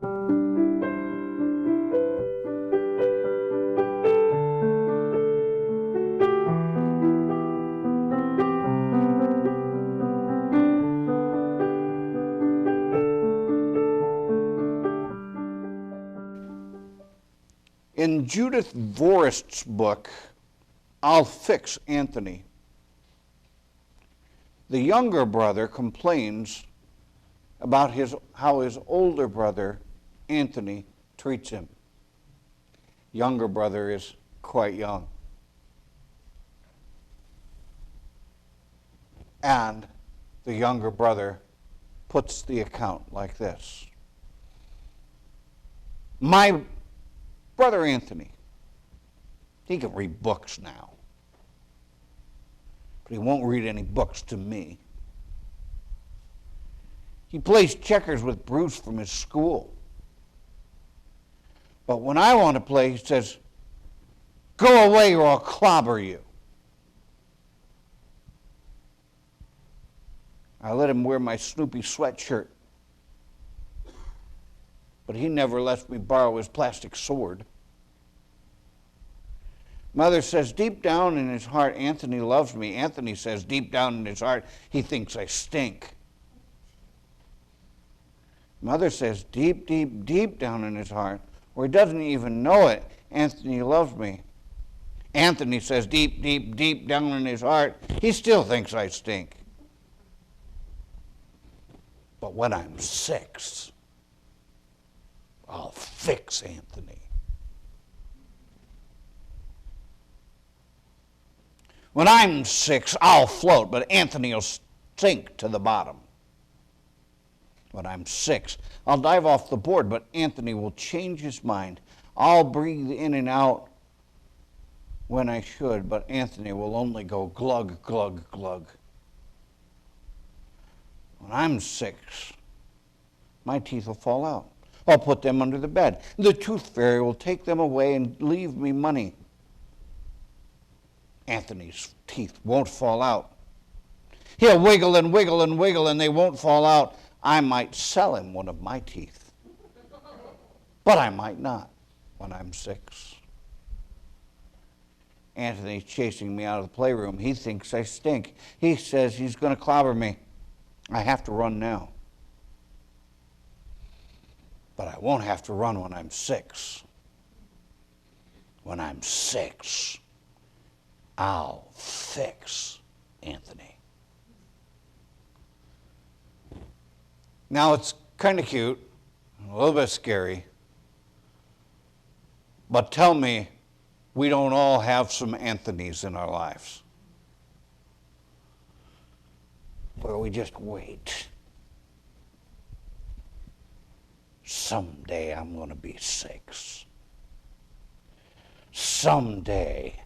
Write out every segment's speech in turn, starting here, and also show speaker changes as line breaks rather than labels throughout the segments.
In Judith Vorst's book, I'll Fix Anthony, the younger brother complains about how his older brother, Anthony, treats him. Younger brother is quite young. And the younger brother puts the account like this. My brother Anthony, he can read books now, but he won't read any books to me. He plays checkers with Bruce from his school. But when I want to play, he says, "Go away or I'll clobber you." I let him wear my Snoopy sweatshirt, but he never lets me borrow his plastic sword. Mother says deep down in his heart, Anthony loves me. Anthony says deep down in his heart, he thinks I stink. Mother says deep, deep, deep down in his heart, or he doesn't even know it, Anthony loves me. Anthony says deep, deep, deep down in his heart, he still thinks I stink. But when I'm 6, I'll fix Anthony. When I'm 6, I'll float, but Anthony will sink to the bottom. When I'm 6, I'll dive off the board, but Anthony will change his mind. I'll breathe in and out when I should, but Anthony will only go glug, glug, glug. When I'm 6, my teeth will fall out. I'll put them under the bed. The tooth fairy will take them away and leave me money. Anthony's teeth won't fall out. He'll wiggle and wiggle and wiggle and they won't fall out. I might sell him one of my teeth, but I might not when I'm 6. Anthony's chasing me out of the playroom. He thinks I stink. He says he's going to clobber me. I have to run now. But I won't have to run when I'm 6. When I'm 6, I'll fix Anthony. Now it's kind of cute, a little bit scary, but tell me we don't all have some Anthonys in our lives, where we just wait. Someday I'm going to be 6. Someday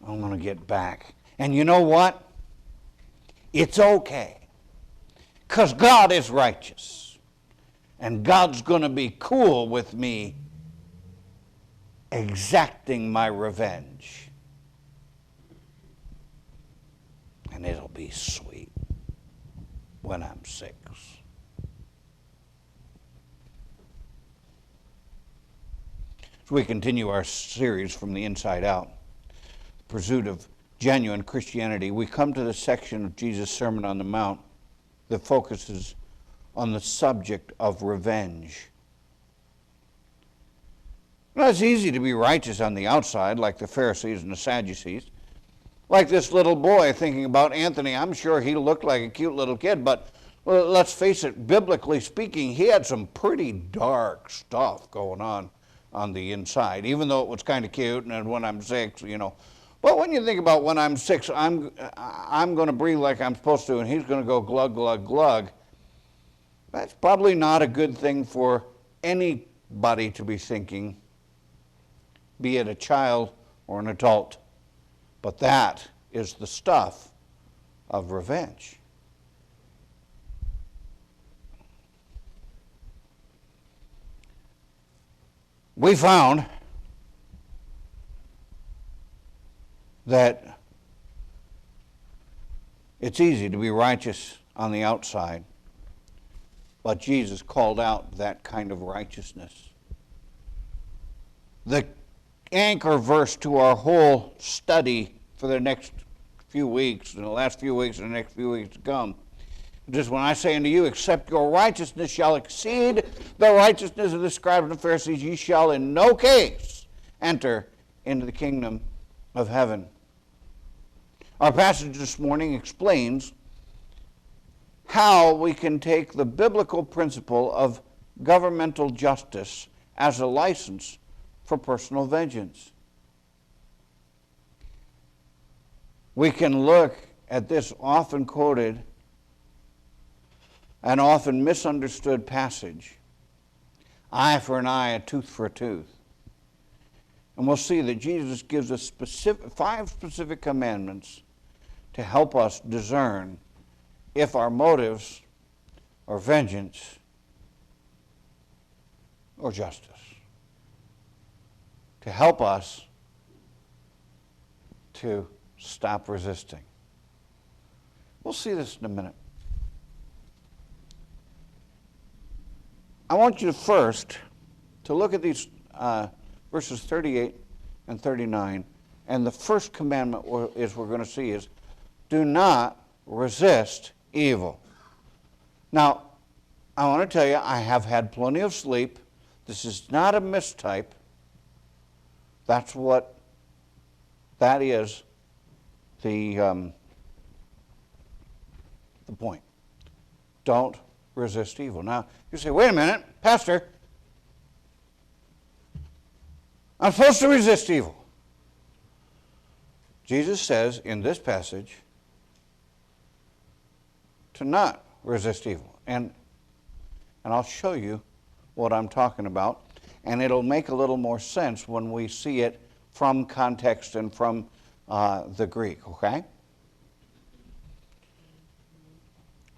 I'm going to get back. And you know what? It's okay. Because God is righteous. And God's going to be cool with me exacting my revenge. And it'll be sweet when I'm 6. As we continue our series from the inside out, the pursuit of genuine Christianity, we come to the section of Jesus' Sermon on the Mount that focuses on the subject of revenge. Now, it's easy to be righteous on the outside, like the Pharisees and the Sadducees. Like this little boy thinking about Anthony. I'm sure he looked like a cute little kid, but well, let's face it, biblically speaking, he had some pretty dark stuff going on the inside, even though it was kind of cute, and when I'm 6, you know. But when you think about when I'm 6, I'm going to breathe like I'm supposed to, and he's going to go glug, glug, glug. That's probably not a good thing for anybody to be thinking, be it a child or an adult. But that is the stuff of revenge. We found that it's easy to be righteous on the outside, But Jesus called out that kind of righteousness. The anchor verse to our whole study for the next few weeks, and the last few weeks, and the next few weeks to come, just when I say unto you, except your righteousness shall exceed the righteousness of the scribes and Pharisees, ye shall in no case enter into the kingdom of heaven. Our passage this morning explains how we can take the biblical principle of governmental justice as a license for personal vengeance. We can look at this often quoted and often misunderstood passage, eye for an eye, a tooth for a tooth. And we'll see that Jesus gives us 5 specific commandments to help us discern if our motives are vengeance or justice, to help us to stop resisting. We'll see this in a minute. I want you first to look at these verses 38 and 39, and the first commandment we're going to see is, do not resist evil. Now, I want to tell you, I have had plenty of sleep. This is not a mistype. That is the point. Don't resist evil. Now, you say, wait a minute, Pastor, I'm supposed to resist evil. Jesus says in this passage to not resist evil. And I'll show you what I'm talking about, and it'll make a little more sense when we see it from context and from the Greek, okay?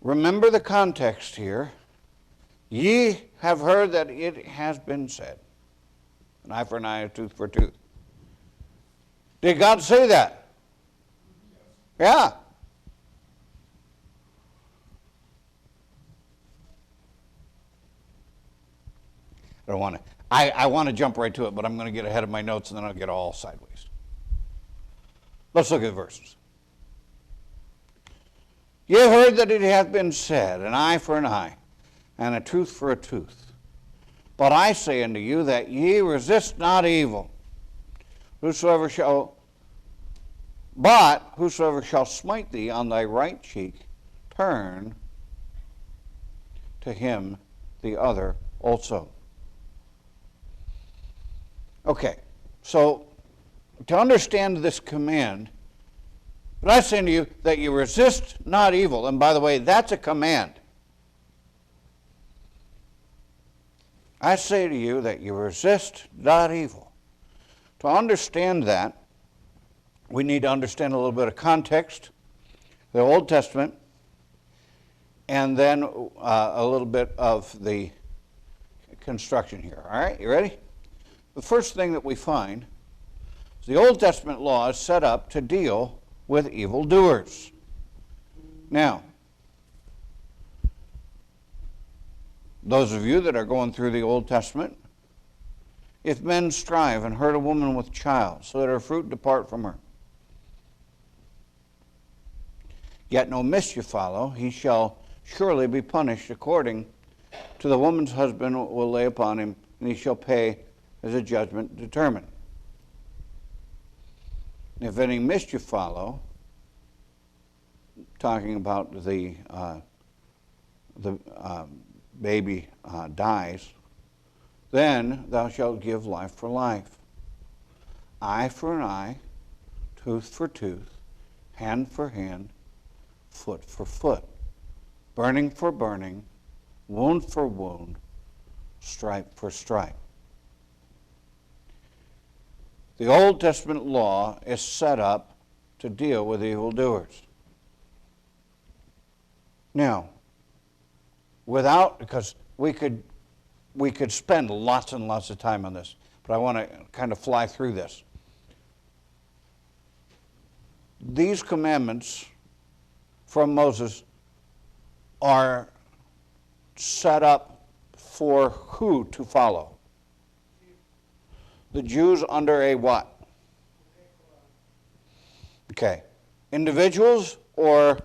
Remember the context here. Ye have heard that it has been said, an eye for an eye, a tooth for a tooth. Did God say that? Yeah. I want to jump right to it, but I'm going to get ahead of my notes and then I'll get all sideways. Let's look at the verses. Ye have heard that it hath been said, an eye for an eye, and a tooth for a tooth. But I say unto you that ye resist not evil. Whosoever shall smite thee on thy right cheek, turn to him the other also. Okay, so to understand this command, but I say unto you that you resist not evil. And by the way, that's a command. I say to you that you resist not evil. To understand that, we need to understand a little bit of context, the Old Testament, and then a little bit of the construction here. All right, you ready? The first thing that we find is the Old Testament law is set up to deal with evildoers. Now, those of you that are going through the Old Testament, if men strive and hurt a woman with child, so that her fruit depart from her, yet no mischief follow, he shall surely be punished according to the woman's husband will lay upon him, and he shall pay as a judgment determined. If any mischief follow, talking about the baby dies, then thou shalt give life for life. Eye for an eye, tooth for tooth, hand for hand, foot for foot, burning for burning, wound for wound, stripe for stripe. The Old Testament law is set up to deal with evildoers. Now, because we could spend lots and lots of time on this, but I want to kind of fly through this. These commandments from Moses are set up for who to follow? The Jews under a what? Okay. Individuals or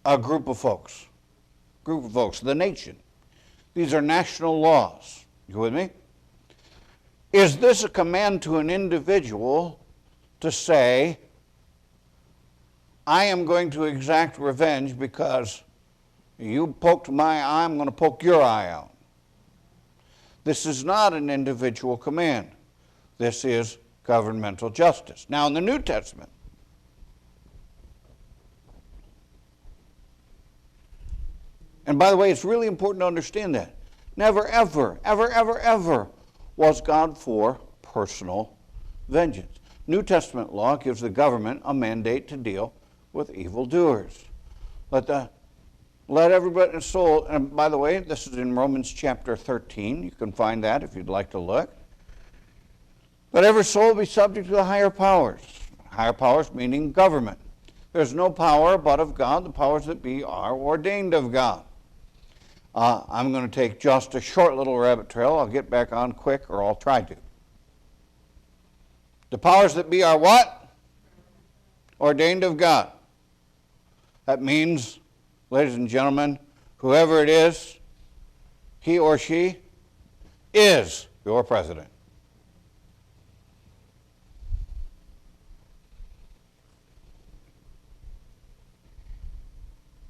a group of folks? Group of folks, the nation. These are national laws. You with me? Is this a command to an individual to say, I am going to exact revenge because you poked my eye, I'm going to poke your eye out? This is not an individual command. This is governmental justice. Now, in the New Testament, and by the way, it's really important to understand that. Never, ever, ever, ever, ever was God for personal vengeance. New Testament law gives the government a mandate to deal with evildoers. Let everybody soul, and by the way, this is in Romans chapter 13. You can find that if you'd like to look. Let every soul be subject to the higher powers. Higher powers meaning government. There's no power but of God. The powers that be are ordained of God. I'm going to take just a short little rabbit trail. I'll get back on quick, or I'll try to. The powers that be are what? Ordained of God. That means, ladies and gentlemen, whoever it is, he or she is your president.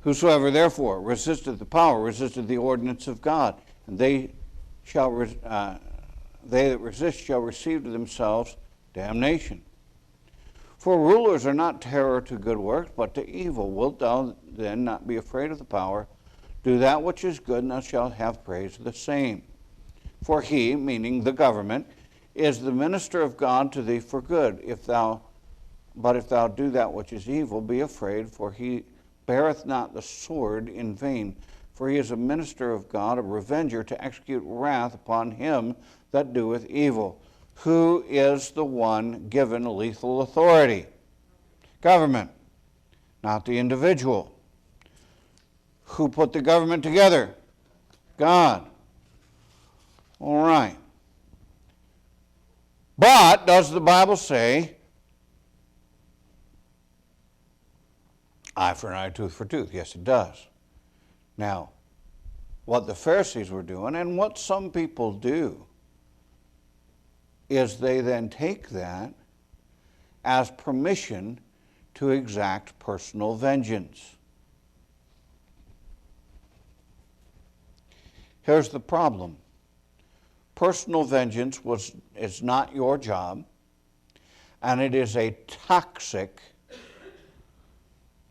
Whosoever therefore resisteth the power, resisteth the ordinance of God, and they that resist shall receive to themselves damnation. For rulers are not terror to good works, but to evil. Wilt thou then not be afraid of the power? Do that which is good, and thou shalt have praise of the same. For he, meaning the government, is the minister of God to thee for good. But if thou do that which is evil, be afraid, for he beareth not the sword in vain. For he is a minister of God, a revenger, to execute wrath upon him that doeth evil. Who is the one given lethal authority? Government, not the individual. Who put the government together? God. All right. But does the Bible say, eye for an eye, tooth for tooth? Yes, it does. Now, what the Pharisees were doing, and what some people do, is they then take that as permission to exact personal vengeance. Here's the problem. Personal vengeance is not your job, and it is a toxic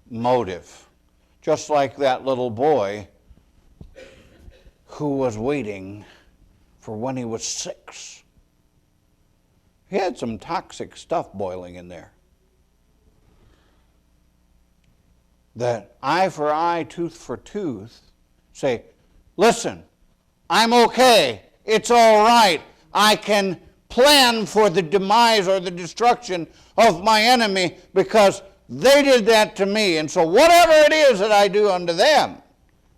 motive. Just like that little boy who was waiting for when he was 6. He had some toxic stuff boiling in there. That eye for eye, tooth for tooth, say, listen, I'm okay. It's all right. I can plan for the demise or the destruction of my enemy because they did that to me. And so whatever it is that I do unto them,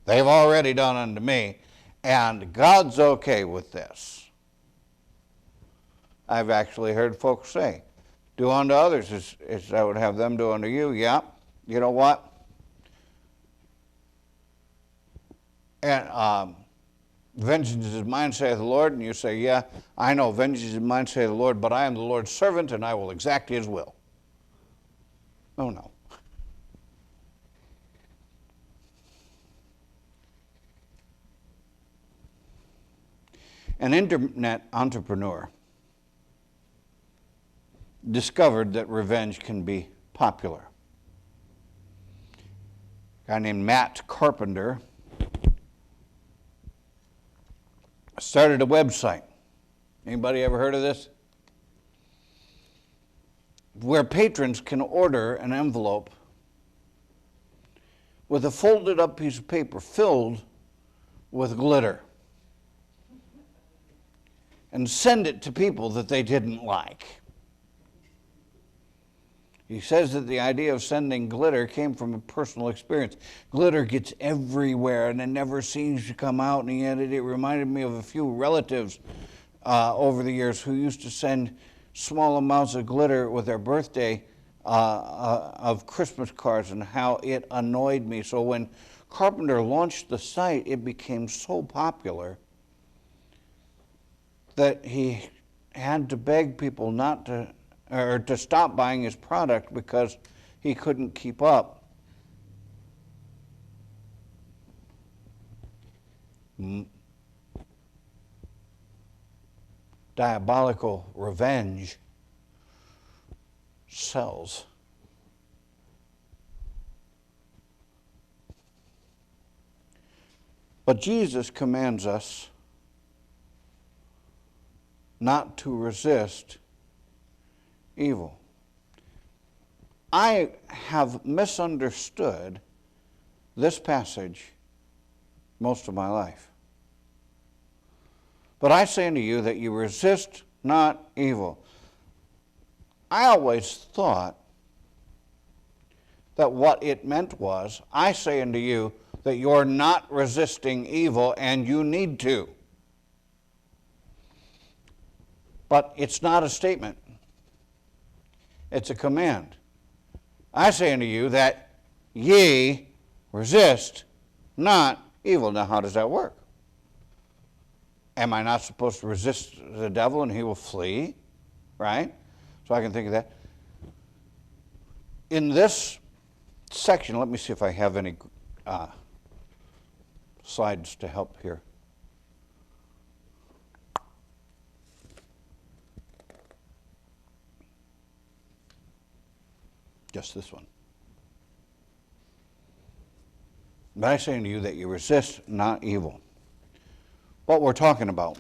they've already done unto me. And God's okay with this. I've actually heard folks say, do unto others as I would have them do unto you. Yeah, you know what? And vengeance is mine, saith the Lord. And you say, yeah, I know, vengeance is mine, saith the Lord, but I am the Lord's servant, and I will exact his will. Oh, no. An internet entrepreneur discovered that revenge can be popular. A guy named Matt Carpenter started a website. Anybody ever heard of this? Where patrons can order an envelope with a folded up piece of paper filled with glitter and send it to people that they didn't like. He says that the idea of sending glitter came from a personal experience. Glitter gets everywhere and it never seems to come out, and yet it reminded me of a few relatives over the years who used to send small amounts of glitter with their birthday of Christmas cards, and how it annoyed me. So when Carpenter launched the site, it became so popular that he had to beg people not to, or to stop buying his product because he couldn't keep up. Diabolical revenge sells. But Jesus commands us not to resist evil. I have misunderstood this passage most of my life. But I say unto you that you resist not evil. I always thought that what it meant was, I say unto you that you're not resisting evil and you need to. But it's not a statement. It's a command. I say unto you that ye resist not evil. Now, how does that work? Am I not supposed to resist the devil and he will flee? Right? So I can think of that. In this section, let me see if I have any slides to help here. Just this one. But I say unto you that you resist not evil. What we're talking about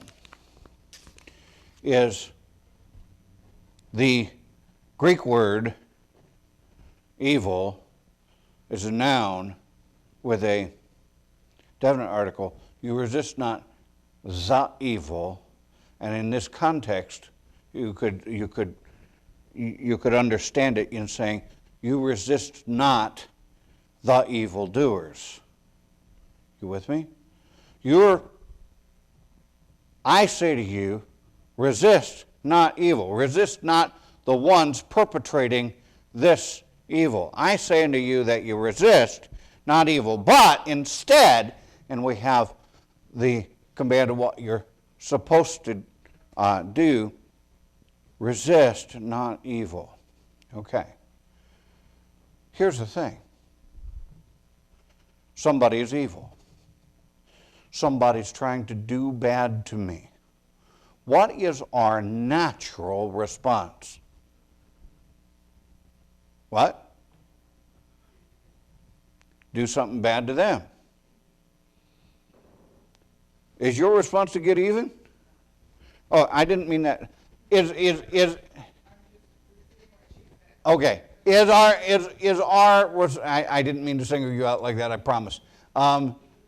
is the Greek word evil is a noun with a definite article. You resist not the evil, and in this context, you could understand it in saying, you resist not the evildoers. You with me? I say to you, resist not evil. Resist not the ones perpetrating this evil. I say unto you that you resist not evil, but instead, and we have the command of what you're supposed to do, resist not evil. Okay. Here's the thing. Somebody is evil. Somebody's trying to do bad to me. What is our natural response? What? Do something bad to them. Is your response to get even? Oh, I didn't mean that. Okay. I didn't mean to single you out like that, I promise.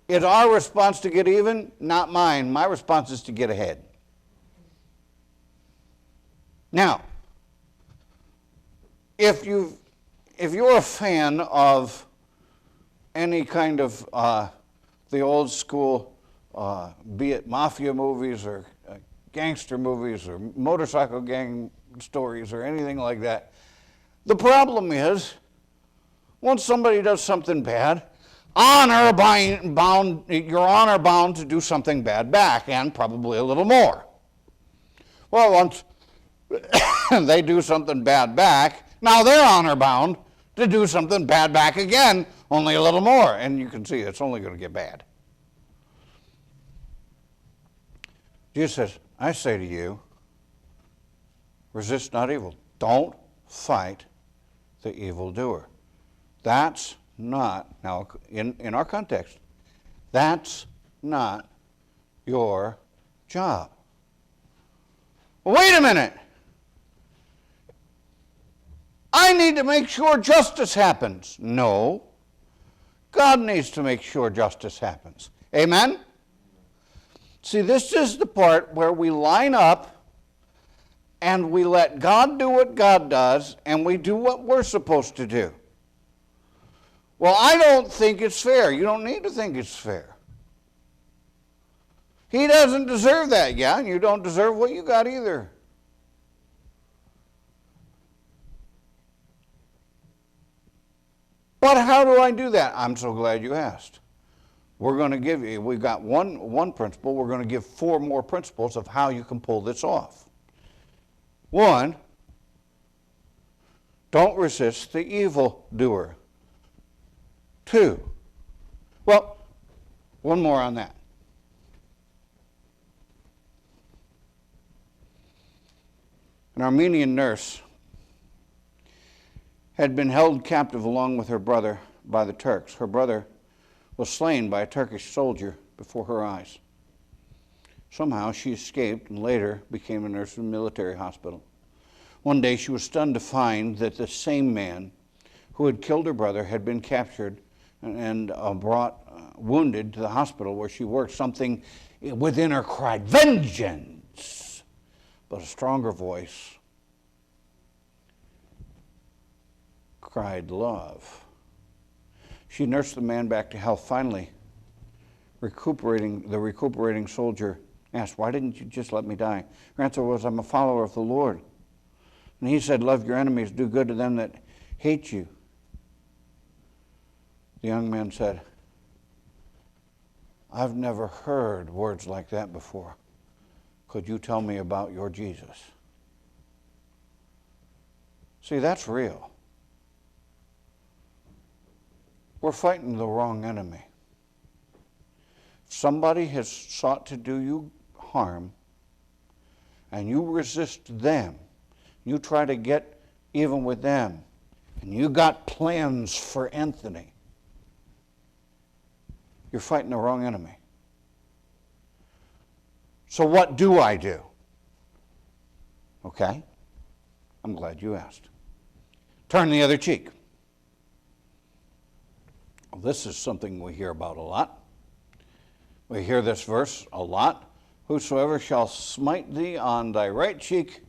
Is our response to get even? Not mine. My response is to get ahead. Now, if you're a fan of any kind of the old school, be it mafia movies or gangster movies or motorcycle gang stories or anything like that, the problem is, once somebody does something bad, you're honor bound to do something bad back, and probably a little more. Well, once they do something bad back, now they're honor bound to do something bad back again, only a little more, and you can see it's only going to get bad. Jesus says, I say to you, resist not evil. Don't fight the evildoer. That's not, now in our context, that's not your job. Well, wait a minute. I need to make sure justice happens. No. God needs to make sure justice happens. Amen? See, this is the part where we line up and we let God do what God does, and we do what we're supposed to do. Well, I don't think it's fair. You don't need to think it's fair. He doesn't deserve that, yeah, and you don't deserve what you got either. But how do I do that? I'm so glad you asked. We're going to give you, we've got one principle, we're going to give 4 more principles of how you can pull this off. 1, don't resist the evildoer. 2, well, one more on that. An Armenian nurse had been held captive along with her brother by the Turks. Her brother was slain by a Turkish soldier before her eyes. Somehow she escaped and later became a nurse in a military hospital. One day she was stunned to find that the same man who had killed her brother had been captured and brought wounded to the hospital where she worked. Something within her cried, "Vengeance!" But a stronger voice cried, "Love." She nursed the man back to health. Finally, the recuperating soldier asked, "Why didn't you just let me die?" Her answer was, "I'm a follower of the Lord." And he said, "Love your enemies, do good to them that hate you." The young man said, "I've never heard words like that before. Could you tell me about your Jesus?" See, that's real. We're fighting the wrong enemy. If somebody has sought to do you harm, and you resist them, you try to get even with them, and you got plans for Anthony, you're fighting the wrong enemy. So what do I do? Okay, I'm glad you asked. Turn the other cheek. Well, this is something we hear about a lot. We hear this verse a lot. Whosoever shall smite thee on thy right cheek,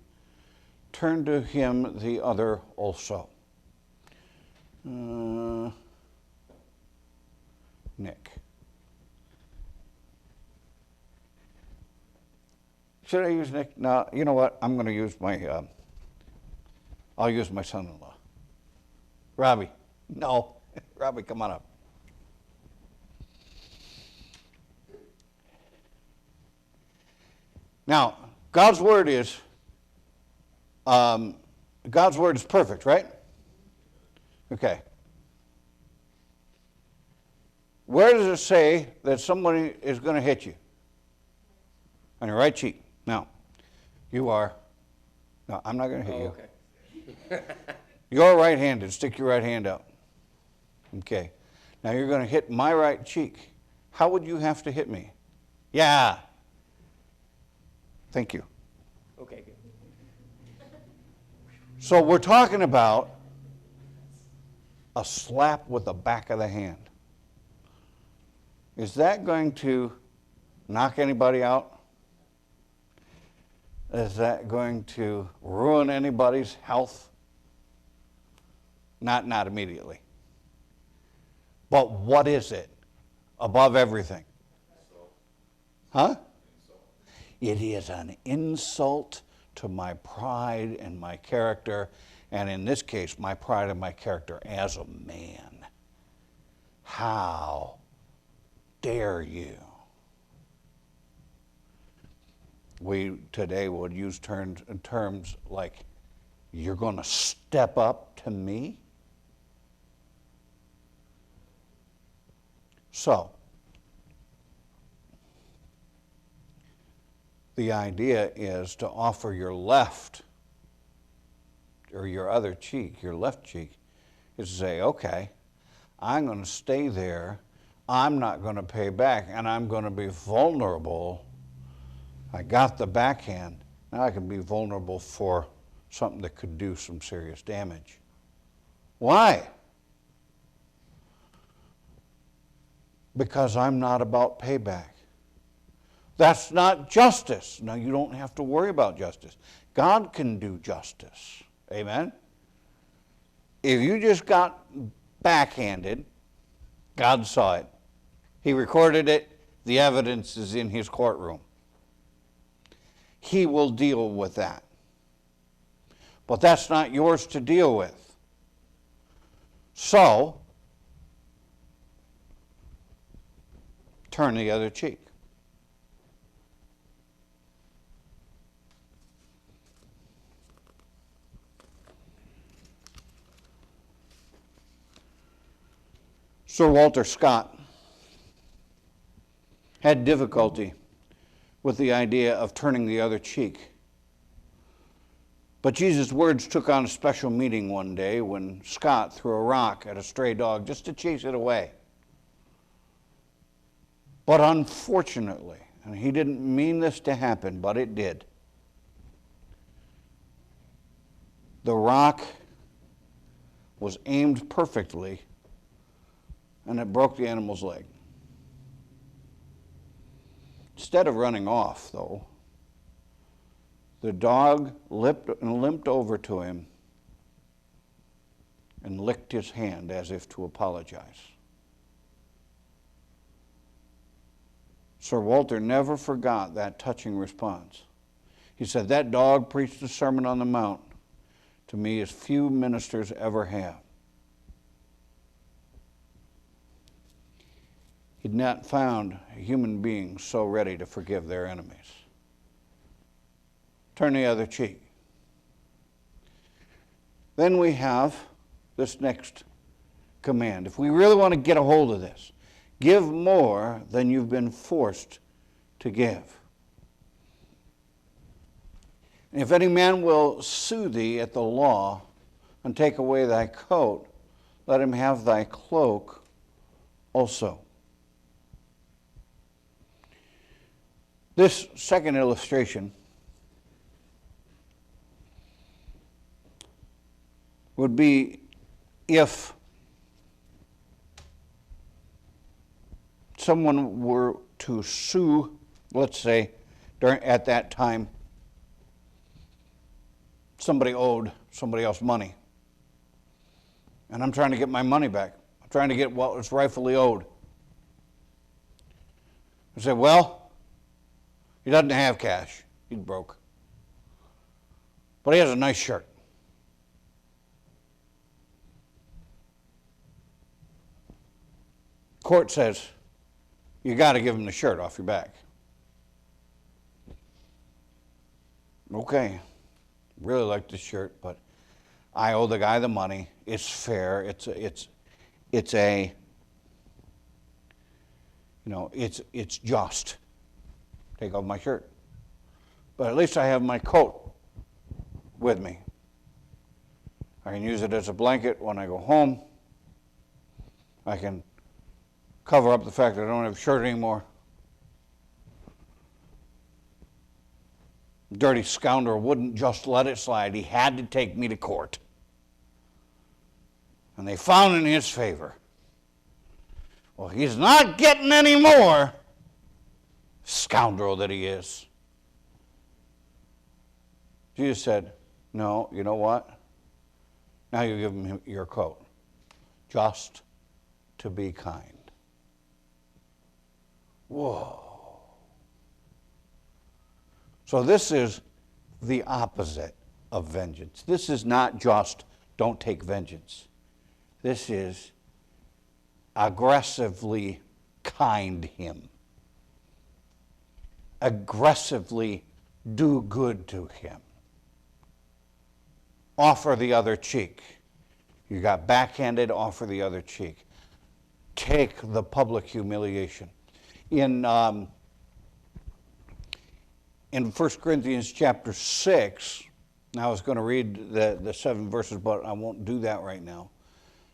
turn to him the other also. Nick. Should I use Nick? No, you know what? I'm going to use I'll use my son-in-law. Robbie. No. Robbie, come on up. Now, God's word is perfect, right? Okay. Where does it say that somebody is going to hit you? On your right cheek. Now, you are. No, I'm not going to hit you. Okay. You're right-handed. Stick your right hand out. Okay. Now you're going to hit my right cheek. How would you have to hit me? Yeah. Thank you.
Okay, good.
So we're talking about a slap with the back of the hand. Is that going to knock anybody out? Is that going to ruin anybody's health? Not immediately. But what is it above everything? Huh? It is an insult to my pride and my character, and in this case, my pride and my character as a man. How dare you? We today would use terms like, you're going to step up to me? So, the idea is to offer your left, or your other cheek, your left cheek, is to say, okay, I'm going to stay there, I'm not going to pay back, and I'm going to be vulnerable. I got the backhand, now I can be vulnerable for something that could do some serious damage. Why? Because I'm not about payback. That's not justice. No, you don't have to worry about justice. God can do justice. Amen? If you just got backhanded, God saw it. He recorded it. The evidence is in his courtroom. He will deal with that. But that's not yours to deal with. So, turn the other cheek. Sir Walter Scott had difficulty with the idea of turning the other cheek. But Jesus' words took on a special meaning one day when Scott threw a rock at a stray dog just to chase it away. But unfortunately, and he didn't mean this to happen, but it did, the rock was aimed perfectly and it broke the animal's leg. Instead of running off, though, the dog limped over to him and licked his hand as if to apologize. Sir Walter never forgot that touching response. He said, that dog preached the Sermon on the Mount to me as few ministers ever have. He'd not found a human being so ready to forgive their enemies. Turn the other cheek. Then we have this next command. If we really want to get a hold of this, give more than you've been forced to give. And if any man will sue thee at the law and take away thy coat, let him have thy cloak also. This second illustration would be if someone were to sue, let's say, at that time, somebody owed somebody else money. And I'm trying to get my money back. I'm trying to get what was rightfully owed. I say, well, he doesn't have cash. He's broke. But he has a nice shirt. Court says, you got to give him the shirt off your back. Okay, really like this shirt, but I owe the guy the money. It's fair. It's just. Take off my shirt. But at least I have my coat with me. I can use it as a blanket when I go home. I can cover up the fact that I don't have a shirt anymore. Dirty scoundrel wouldn't just let it slide. He had to take me to court. And they found in his favor. Well, he's not getting any more. Scoundrel that he is. Jesus said, no, you know what? Now you give him your coat. Just to be kind. Whoa. So this is the opposite of vengeance. This is not just don't take vengeance. This is aggressively kind him. Aggressively do good to him. Offer the other cheek. You got backhanded, offer the other cheek. Take the public humiliation. In 1 Corinthians chapter 6, now I was going to read the 7 verses, but I won't do that right now.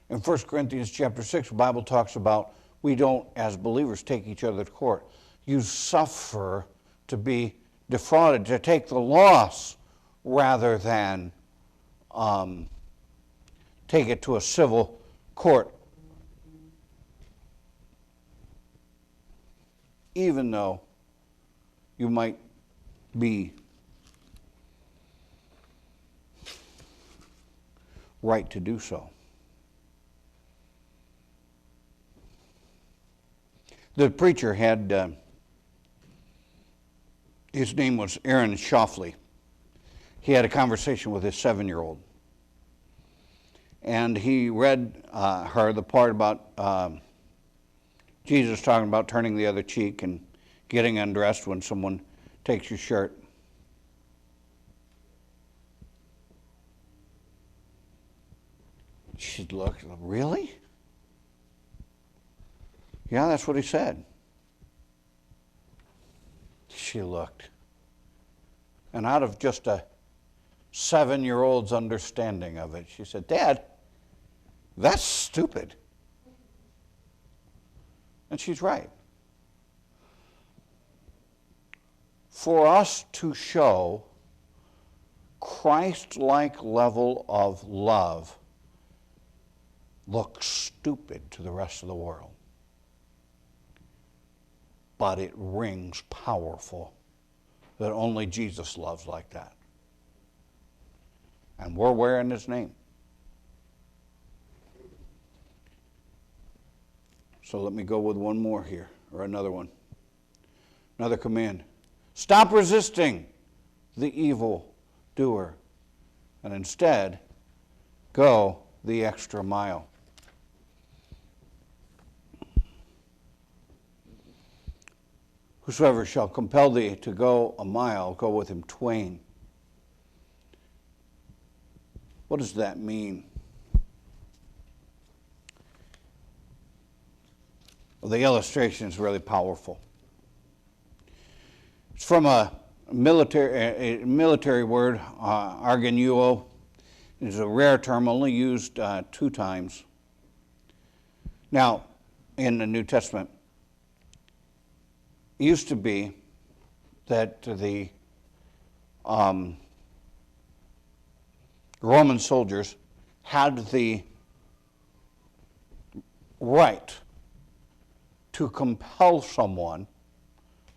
In 1 Corinthians chapter 6, the Bible talks about we don't, as believers, take each other to court. You suffer to be defrauded, to take the loss rather than take it to a civil court. Even though you might be right to do so. The preacher had, his name was Aaron Shoffley. He had a conversation with his 7-year-old. And he read her the part about Jesus talking about turning the other cheek and getting undressed when someone takes your shirt. She looked, really? Yeah, that's what he said. She looked. And out of just a 7-year-old's understanding of it, she said, Dad, that's stupid. And she's right. For us to show Christ-like level of love looks stupid to the rest of the world. But it rings powerful that only Jesus loves like that. And we're wearing his name. So let me go with one more here, or another one. Another command. Stop resisting the evil doer, and instead go the extra mile. Whosoever shall compel thee to go a mile, go with him twain. What does that mean? Well, the illustration is really powerful. It's from a military word, arganuo. It's a rare term, only used 2 times. Now, in the New Testament, it used to be that the Roman soldiers had the right to compel someone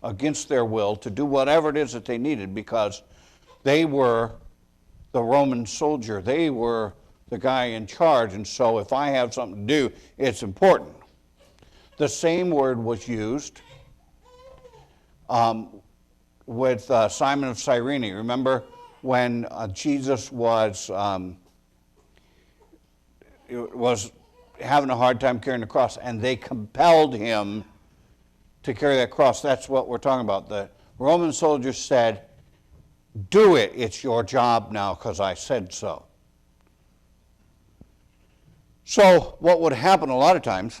against their will to do whatever it is that they needed because they were the Roman soldier. They were the guy in charge, and so if I have something to do, it's important. The same word was used with Simon of Cyrene. Remember when Jesus was having a hard time carrying the cross, and they compelled him to carry that cross. That's what we're talking about. The Roman soldiers said, do it, it's your job now because I said so. So what would happen a lot of times,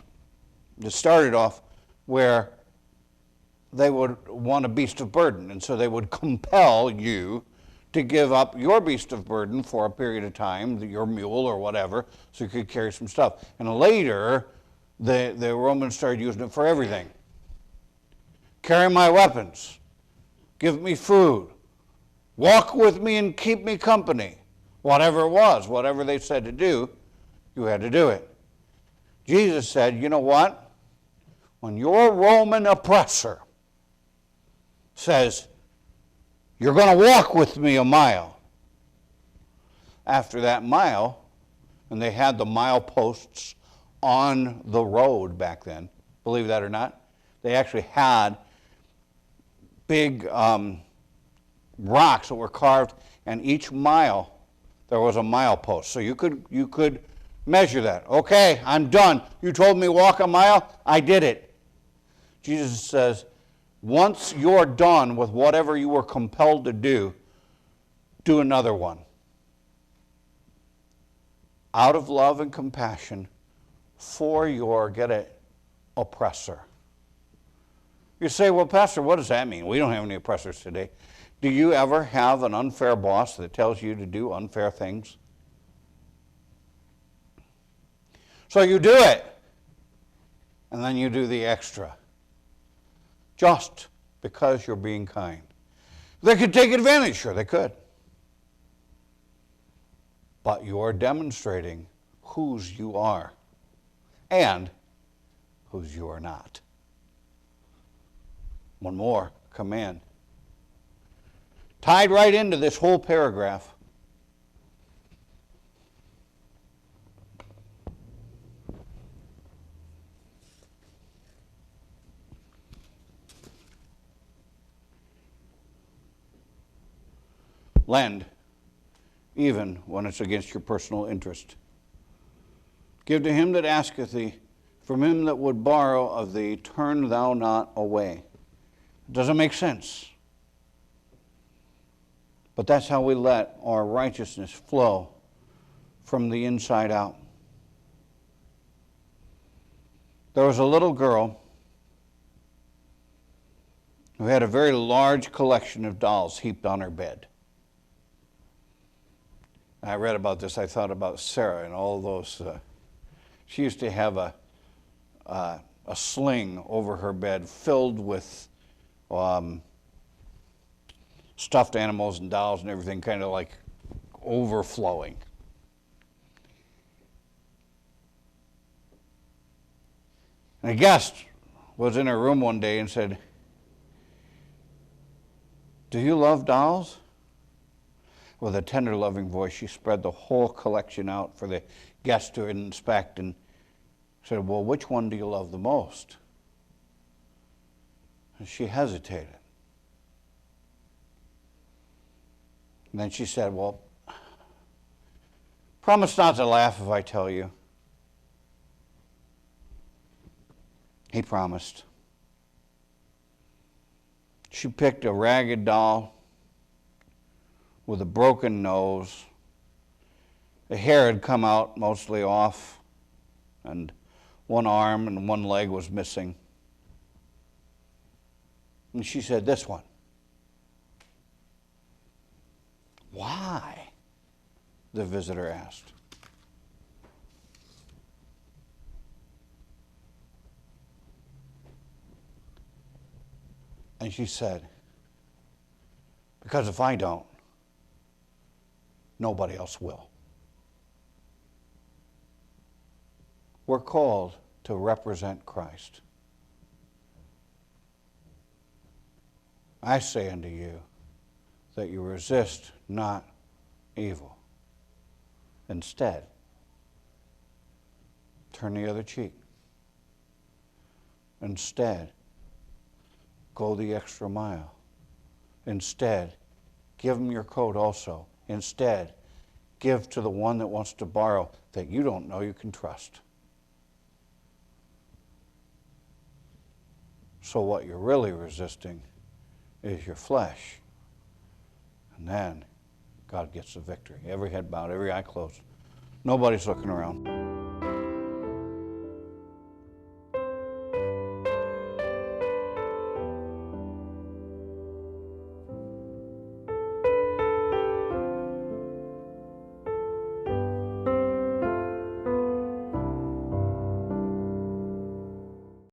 it started off where they would want a beast of burden, and so they would compel you to give up your beast of burden for a period of time, your mule or whatever, so you could carry some stuff. And later, the Romans started using it for everything. Carry my weapons. Give me food. Walk with me and keep me company. Whatever it was, whatever they said to do, you had to do it. Jesus said, you know what? When your Roman oppressor says, you're going to walk with me a mile. After that mile, and they had the mile posts on the road back then, believe that or not, they actually had big rocks that were carved, and each mile there was a mile post. So you could measure that. Okay, I'm done. You told me walk a mile, I did it. Jesus says, once you're done with whatever you were compelled to do another one. Out of love and compassion for your, get it, oppressor. You say, well, Pastor, what does that mean? We don't have any oppressors today. Do you ever have an unfair boss that tells you to do unfair things? So you do it, and then you do the extra. Just because you're being kind. They could take advantage, sure they could. But you're demonstrating whose you are and whose you are not. One more command. tied right into this whole paragraph. Lend, even when it's against your personal interest. Give to him that asketh thee, from him that would borrow of thee, turn thou not away. It doesn't make sense. But that's how we let our righteousness flow from the inside out. There was a little girl who had a very large collection of dolls heaped on her bed. I read about this, I thought about Sarah and all those. She used to have a sling over her bed filled with stuffed animals and dolls and everything, kind of like overflowing. And a guest was in her room one day and said, "Do you love dolls?" With a tender, loving voice, she spread the whole collection out for the guest to inspect and said, "Well, which one do you love the most?" And she hesitated. And then she said, "Well, promise not to laugh if I tell you." He promised. She picked a ragged doll with a broken nose. The hair had come out mostly off, and one arm and one leg was missing. And she said, "This one." "Why?" the visitor asked. And she said, "Because if I don't, nobody else will." We're called to represent Christ. I say unto you that you resist not evil. Instead, turn the other cheek. Instead, go the extra mile. Instead, give them your coat also. Instead, give to the one that wants to borrow that you don't know you can trust. So what you're really resisting is your flesh. And then God gets the victory. Every head bowed, every eye closed. Nobody's looking around.